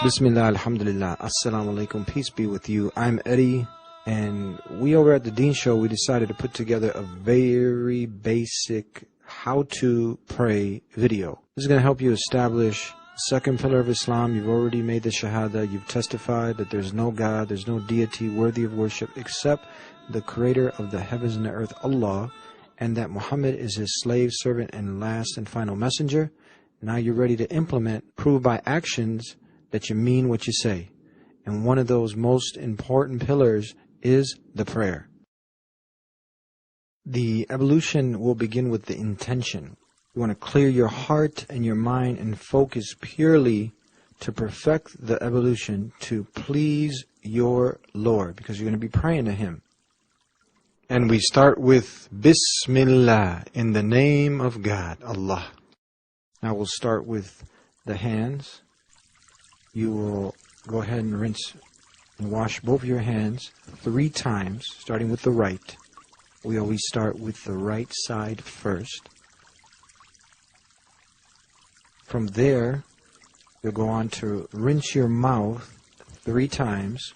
Bismillah, alhamdulillah, assalamu alaikum, peace be with you. I'm Eddie, and we over at the Deen Show, we decided to put together a very basic how to pray video. This is going to help you establish the second pillar of Islam. You've already made the Shahada. You've testified that there's no God, there's no deity worthy of worship except the creator of the heavens and the earth, Allah, and that Muhammad is his slave, servant, and last and final messenger. Now you're ready to implement, prove by actions that you mean what you say. And one of those most important pillars is the prayer. The evolution will begin with the intention. You want to clear your heart and your mind and focus purely to perfect the evolution to please your Lord, because you're going to be praying to Him. And we start with Bismillah, in the name of God, Allah. Now we'll start with the hands. You will go ahead and rinse and wash both your hands 3 times, starting with the right. We always start with the right side first. From there, you'll go on to rinse your mouth 3 times.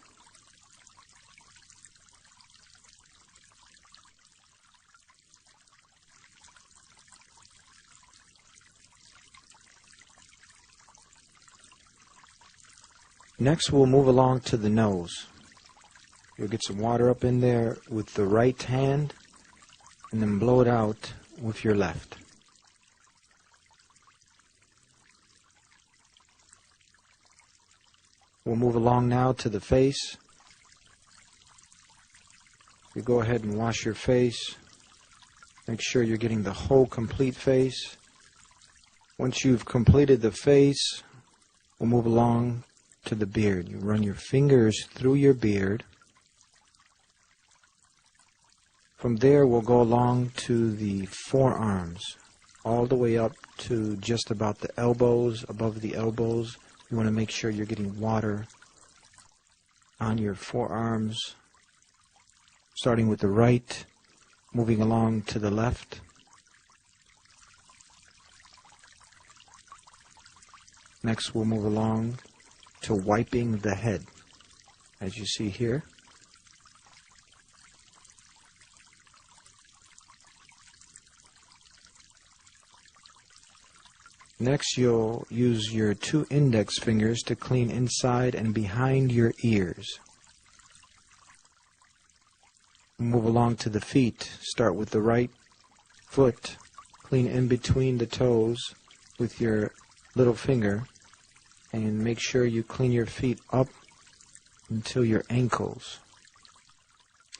Next, we'll move along to the nose. You'll get some water up in there with the right hand and then blow it out with your left. We'll move along now to the face. You go ahead and wash your face. Make sure you're getting the whole complete face. Once you've completed the face, we'll move along to the beard. You run your fingers through your beard. From there, we'll go along to the forearms, all the way up to just about the elbows, above the elbows. You want to make sure you're getting water on your forearms, starting with the right, moving along to the left. Next, we'll move along to wiping the head, as you see here. Next, you'll use your 2 index fingers to clean inside and behind your ears. Move along to the feet. Start with the right foot. Clean in between the toes with your little finger. And make sure you clean your feet up until your ankles.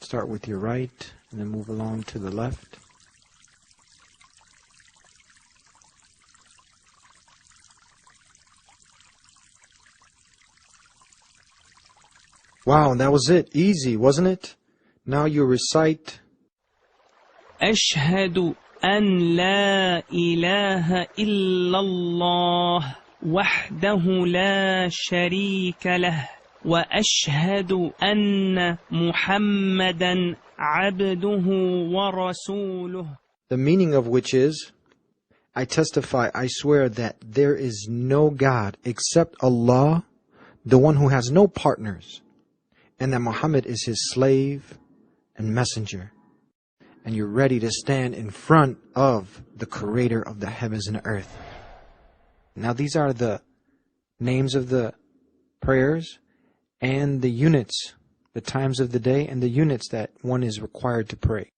Start with your right and then move along to the left. Wow, that was it. Easy, wasn't it? Now you recite أشهد أن لا إله إلا الله وحده لا شريك له وأشهد أن محمدا عبده ورسوله. The meaning of which is, I testify, I swear that there is no God except Allah, the one who has no partners, and that Muhammad is his slave and messenger. And you're ready to stand in front of the creator of the heavens and the earth. Now these are the names of the prayers and the units, the times of the day and the units that one is required to pray.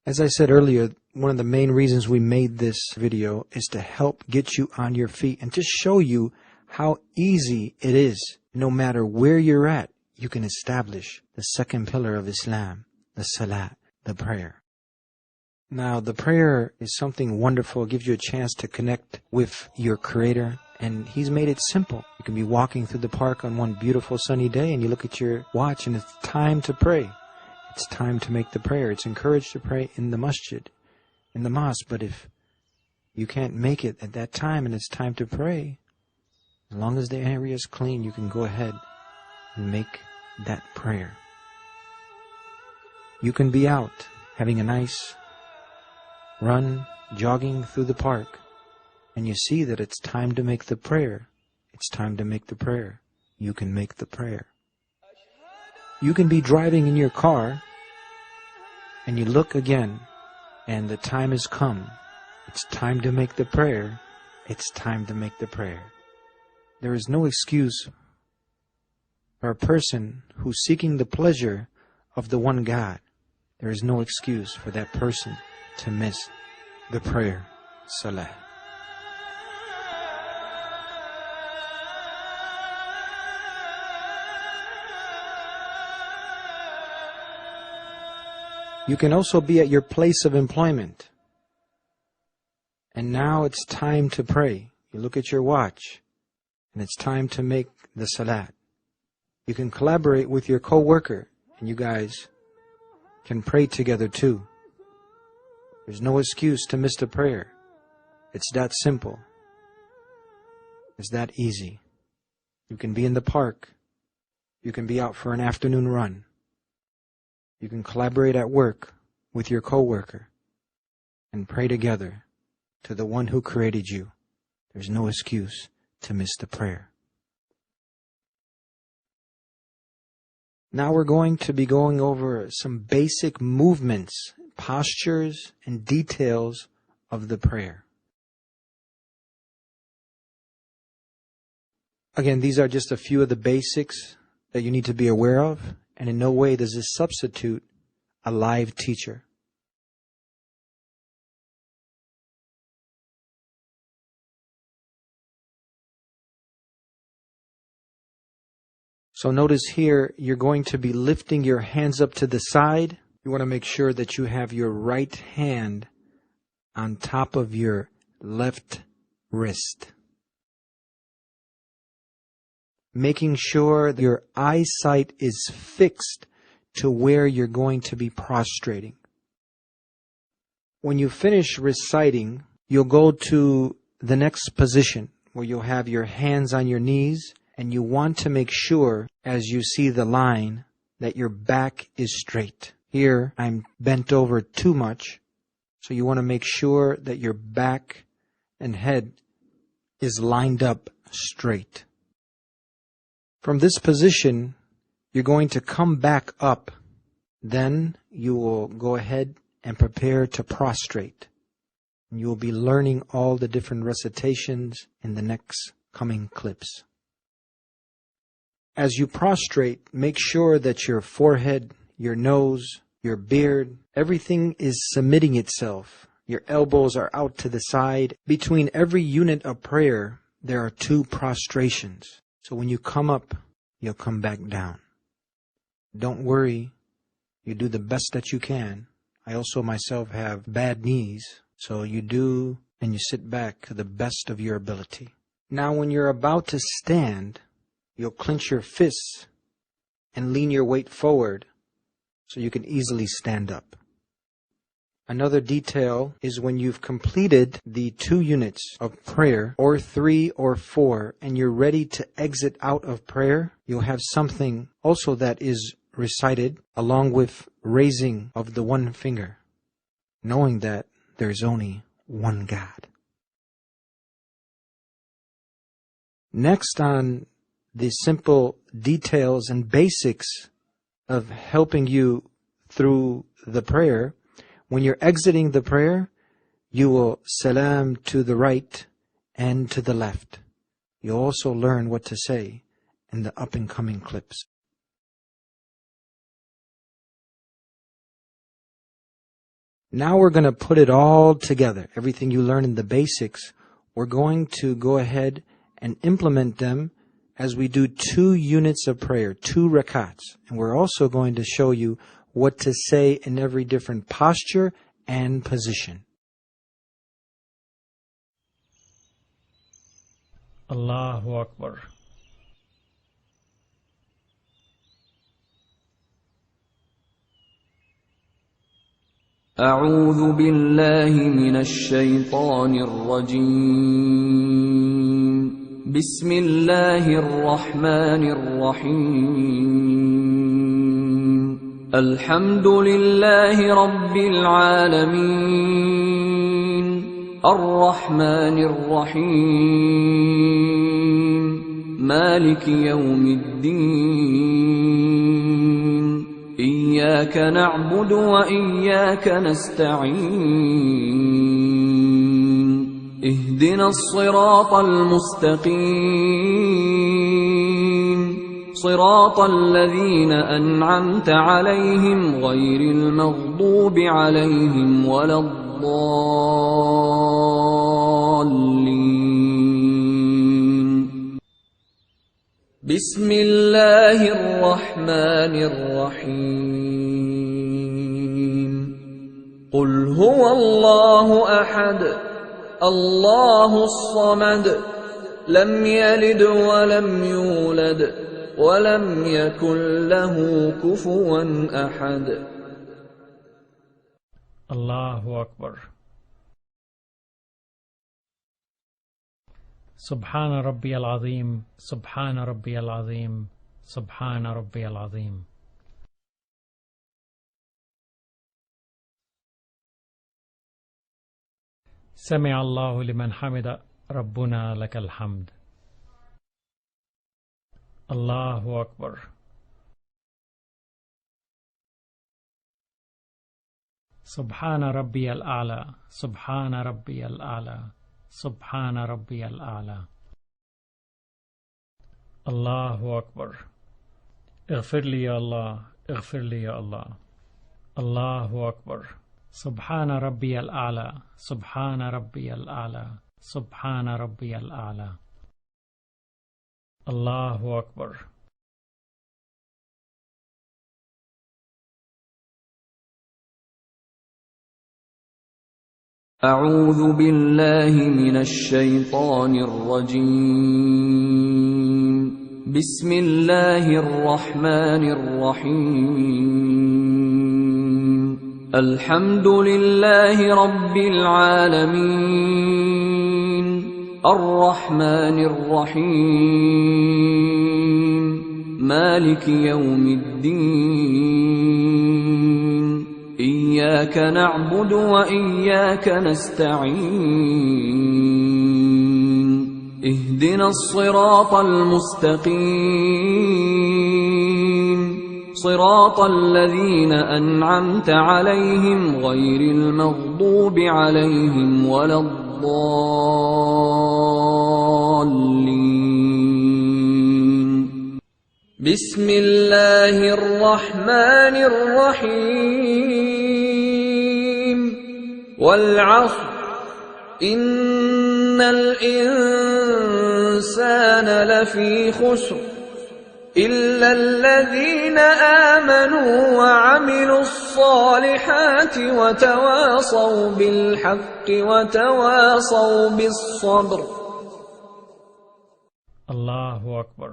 As I said earlier, one of the main reasons we made this video is to help get you on your feet and to show you how easy it is. No matter where you're at, you can establish the second pillar of Islam, the salat, the prayer. Now, the prayer is something wonderful. It gives you a chance to connect with your Creator, and He's made it simple. You can be walking through the park on one beautiful sunny day, and you look at your watch, and it's time to pray. It's time to make the prayer. It's encouraged to pray in the masjid, in the mosque, but if you can't make it at that time and it's time to pray, as long as the area is clean, you can go ahead and make that prayer. You can be out having a nice run, jogging through the park, and you see that it's time to make the prayer. It's time to make the prayer. you can make the prayer. You can be driving in your car and you look again and the time has come. It's time to make the prayer. It's time to make the prayer. There is no excuse for a person who's seeking the pleasure of the one God. There is no excuse for that person to miss the prayer, salah. You can also be at your place of employment. And now it's time to pray. You look at your watch, and it's time to make the salat. You can collaborate with your co-worker, and you guys can pray together too. There's no excuse to miss the prayer. It's that simple. It's that easy. You can be in the park. You can be out for an afternoon run. You can collaborate at work with your co-worker and pray together to the one who created you. There's no excuse to miss the prayer. Now we're going to be going over some basic movements, postures, and details of the prayer. Again, these are just a few of the basics that you need to be aware of, and in no way does this substitute a live teacher. So notice here, you're going to be lifting your hands up to the side. You want to make sure that you have your right hand on top of your left wrist. Making sure that your eyesight is fixed to where you're going to be prostrating. When you finish reciting, you'll go to the next position where you'll have your hands on your knees, and you want to make sure, as you see the line, that your back is straight. Here, I'm bent over too much, so you want to make sure that your back and head is lined up straight. From this position, you're going to come back up. Then you will go ahead and prepare to prostrate. You will be learning all the different recitations in the next coming clips. As you prostrate, make sure that your forehead, your nose, your beard, everything is submitting itself. Your elbows are out to the side. Between every unit of prayer, there are 2 prostrations. So when you come up, you'll come back down. Don't worry. You do the best that you can. I also myself have bad knees. So you do and you sit back to the best of your ability. Now when you're about to stand, you'll clench your fists and lean your weight forward so you can easily stand up. Another detail is when you've completed the 2 units of prayer, or 3 or 4, and you're ready to exit out of prayer, you'll have something also that is recited along with raising of the one finger, knowing that there's only one God. Next on the simple details and basics of helping you through the prayer, when you're exiting the prayer, you will salam to the right and to the left. You'll also learn what to say in the up and coming clips. Now we're going to put it all together. Everything you learn in the basics, we're going to go ahead and implement them as we do 2 units of prayer, 2 rakats. And we're also going to show you what to say in every different posture and position. Allahu Akbar. أعوذ بالله من الشيطان الرجيم بسم الله الرحمن الرحيم الحمد لله رب العالمين الرحمن الرحيم مالك يوم الدين إياك نعبد وإياك نستعين اهدنا الصراط المستقيم صراط الذين أنعمت عليهم غير المغضوب عليهم ولا الضالين. بسم الله الرحمن الرحيم. قل هو الله أحد الله الصمد لم يلد ولم يولد ولم يكن له كفوا أحد. الله أكبر. سبحان ربي العظيم سبحان ربي العظيم سبحان ربي العظيم. سمع الله لمن حمد ربنا لك الحمد. الله أكبر. سبحان ربي الأعلى سبحان ربي الأعلى سبحان ربي الأعلى. الله أكبر. اغفر لي يا الله اغفر لي يا الله. الله أكبر. سبحان ربي الأعلى سبحان ربي الأعلى سبحان ربي الأعلى. الله أكبر. أعوذ بالله من الشيطان الرجيم. بسم الله الرحمن الرحيم. الحمد لله رب العالمين الرحمن الرحيم مالك يوم الدين إياك نعبد وإياك نستعين اهدنا الصراط المستقيم صراط الذين أنعمت عليهم غير المغضوب عليهم ولا الضالين. بسم الله الرحمن الرحيم. والعصر إن الإنسان لفي خسر إلا الذين آمنوا وعملوا الصالحات وتواصوا بالحق وتواصوا بالصبر. الله أكبر.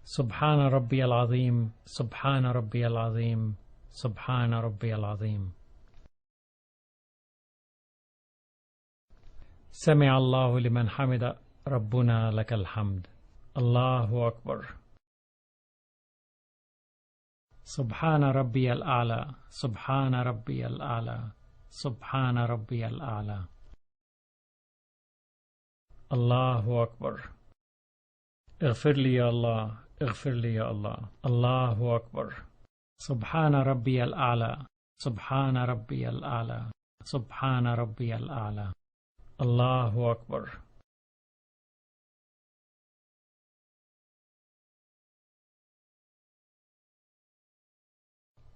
سبحان ربي العظيم سبحان ربي العظيم سبحان ربي العظيم. سمع الله لمن حمد ربنا لك الحمد. الله أكبر. سبحان ربي الأعلى سبحان ربي الأعلى سبحان ربي الأعلى. الله أكبر. اغفر لي يا الله اغفر لي يا الله. الله أكبر. سبحان ربي الأعلى سبحان ربي الأعلى سبحان ربي الأعلى. الله أكبر.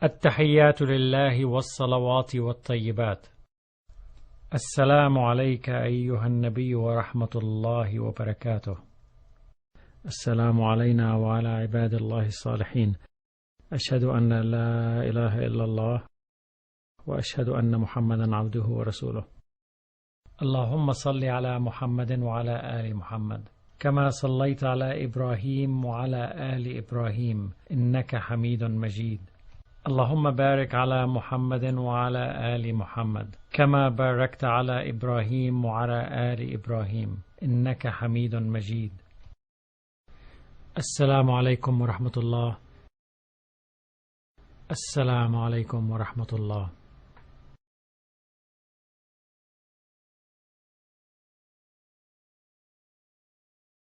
التحيات لله والصلوات والطيبات. السلام عليك أيها النبي ورحمة الله وبركاته. السلام علينا وعلى عباد الله الصالحين. أشهد أن لا إله إلا الله وأشهد أن محمدا عبده ورسوله. اللهم صل على محمد وعلى آل محمد كما صليت على إبراهيم وعلى آل إبراهيم إنك حميد مجيد. اللهم بارك على محمد وعلى آل محمد كما باركت على إبراهيم وعلى آل إبراهيم إنك حميد مجيد. السلام عليكم ورحمة الله. السلام عليكم ورحمة الله.